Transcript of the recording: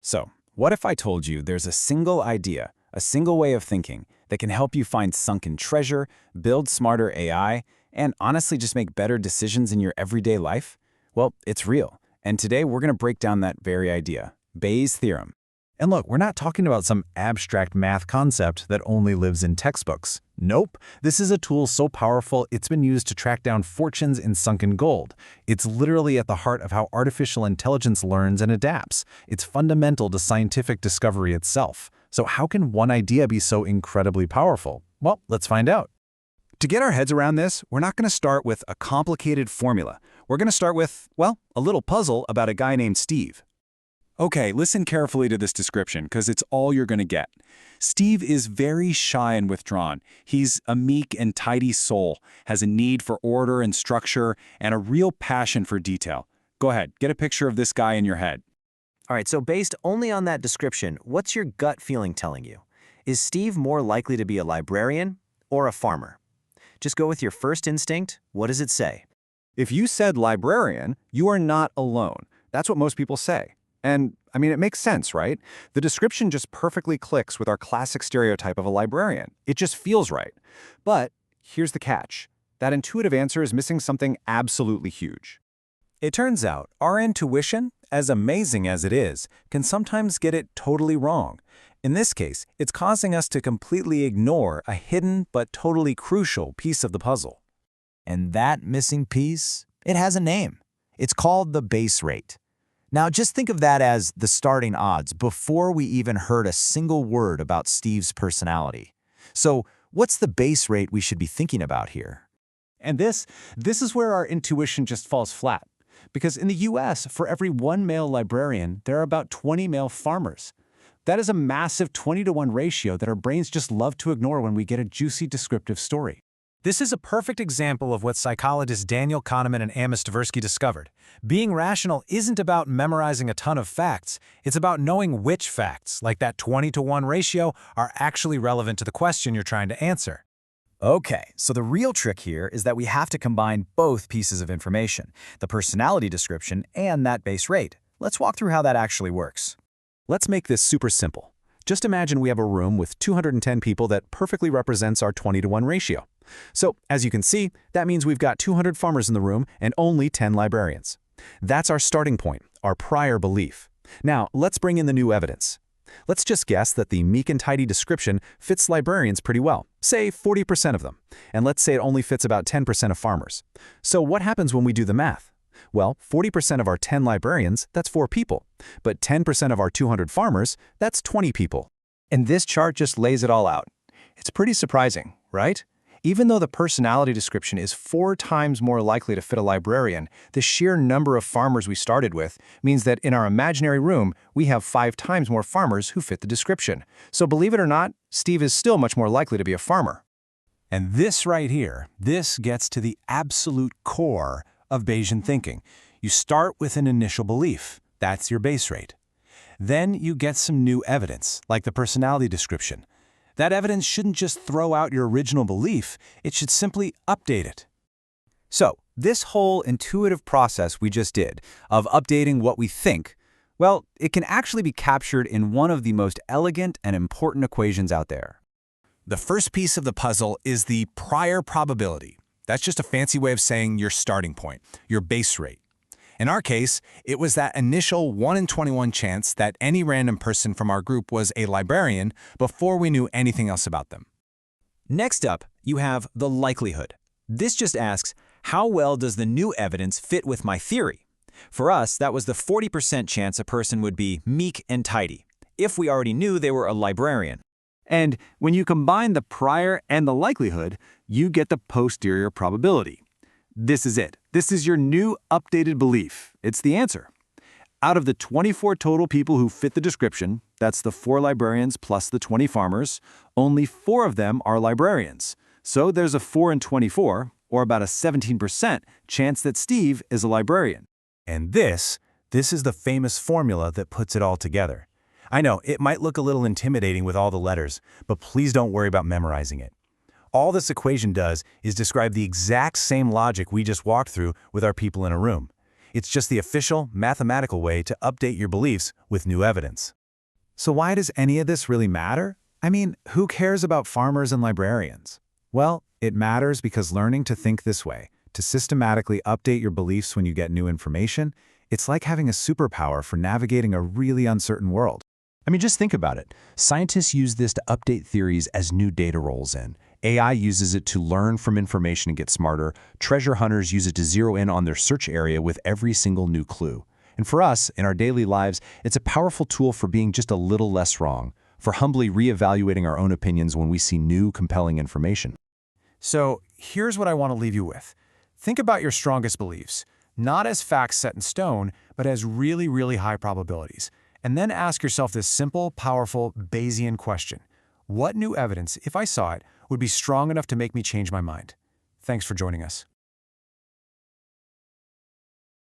So, what if I told you there's a single idea, a single way of thinking that can help you find sunken treasure, build smarter AI, and honestly just make better decisions in your everyday life? Well, it's real. And today we're going to break down that very idea, Bayes' theorem. And look, we're not talking about some abstract math concept that only lives in textbooks. Nope, this is a tool so powerful it's been used to track down fortunes in sunken gold. It's literally at the heart of how artificial intelligence learns and adapts. It's fundamental to scientific discovery itself. So how can one idea be so incredibly powerful? Well, let's find out. To get our heads around this, we're not going to start with a complicated formula. We're going to start with, well, a little puzzle about a guy named Steve. Okay, listen carefully to this description because it's all you're going to get. Steve is very shy and withdrawn. He's a meek and tidy soul, has a need for order and structure, and a real passion for detail. Go ahead, get a picture of this guy in your head. All right, so based only on that description, what's your gut feeling telling you? Is Steve more likely to be a librarian or a farmer? Just go with your first instinct. What does it say? If you said librarian, you are not alone. That's what most people say. And, I mean, it makes sense, right? The description just perfectly clicks with our classic stereotype of a librarian. It just feels right. But here's the catch. That intuitive answer is missing something absolutely huge. It turns out our intuition, as amazing as it is, can sometimes get it totally wrong. In this case, it's causing us to completely ignore a hidden but totally crucial piece of the puzzle. And that missing piece, it has a name. It's called the base rate. Now, just think of that as the starting odds before we even heard a single word about Steve's personality. So, what's the base rate we should be thinking about here? And this is where our intuition just falls flat. Because in the US, for every one male librarian, there are about 20 male farmers. That is a massive 20-to-1 ratio that our brains just love to ignore when we get a juicy descriptive story. This is a perfect example of what psychologists Daniel Kahneman and Amos Tversky discovered. Being rational isn't about memorizing a ton of facts. It's about knowing which facts, like that 20-to-1 ratio, are actually relevant to the question you're trying to answer. Okay, so the real trick here is that we have to combine both pieces of information, the personality description and that base rate. Let's walk through how that actually works. Let's make this super simple. Just imagine we have a room with 210 people that perfectly represents our 20-to-1 ratio. So, as you can see, that means we've got 200 farmers in the room and only 10 librarians. That's our starting point, our prior belief. Now, let's bring in the new evidence. Let's just guess that the meek and tidy description fits librarians pretty well, say 40% of them, and let's say it only fits about 10% of farmers. So what happens when we do the math? Well, 40% of our 10 librarians, that's 4 people, but 10% of our 200 farmers, that's 20 people. And this chart just lays it all out. It's pretty surprising, right? Even though the personality description is 4 times more likely to fit a librarian, the sheer number of farmers we started with means that in our imaginary room, we have 5 times more farmers who fit the description. So believe it or not, Steve is still much more likely to be a farmer. And this right here, this gets to the absolute core of Bayesian thinking. You start with an initial belief. That's your base rate. Then you get some new evidence, like the personality description. That evidence shouldn't just throw out your original belief, it should simply update it. So, this whole intuitive process we just did of updating what we think, well, it can actually be captured in one of the most elegant and important equations out there. The first piece of the puzzle is the prior probability. That's just a fancy way of saying your starting point, your base rate. In our case, it was that initial 1 in 21 chance that any random person from our group was a librarian before we knew anything else about them. Next up, you have the likelihood. This just asks, how well does the new evidence fit with my theory? For us, that was the 40% chance a person would be meek and tidy, if we already knew they were a librarian. And when you combine the prior and the likelihood, you get the posterior probability. This is it. This is your new updated belief. It's the answer. Out of the 24 total people who fit the description, that's the 4 librarians plus the 20 farmers, only 4 of them are librarians. So there's a 4 in 24, or about a 17% chance that Steve is a librarian. And this is the famous formula that puts it all together. I know, it might look a little intimidating with all the letters, but please don't worry about memorizing it. All this equation does is describe the exact same logic we just walked through with our people in a room. It's just the official, mathematical way to update your beliefs with new evidence. So why does any of this really matter? I mean, who cares about farmers and librarians? Well, it matters because learning to think this way, to systematically update your beliefs when you get new information, it's like having a superpower for navigating a really uncertain world. I mean, just think about it. Scientists use this to update theories as new data rolls in. AI uses it to learn from information and get smarter. Treasure hunters use it to zero in on their search area with every single new clue. And for us, in our daily lives, it's a powerful tool for being just a little less wrong, for humbly reevaluating our own opinions when we see new, compelling information. So here's what I want to leave you with. Think about your strongest beliefs, not as facts set in stone, but as really, really high probabilities. And then ask yourself this simple, powerful Bayesian question. What new evidence, if I saw it, would be strong enough to make me change my mind? Thanks for joining us.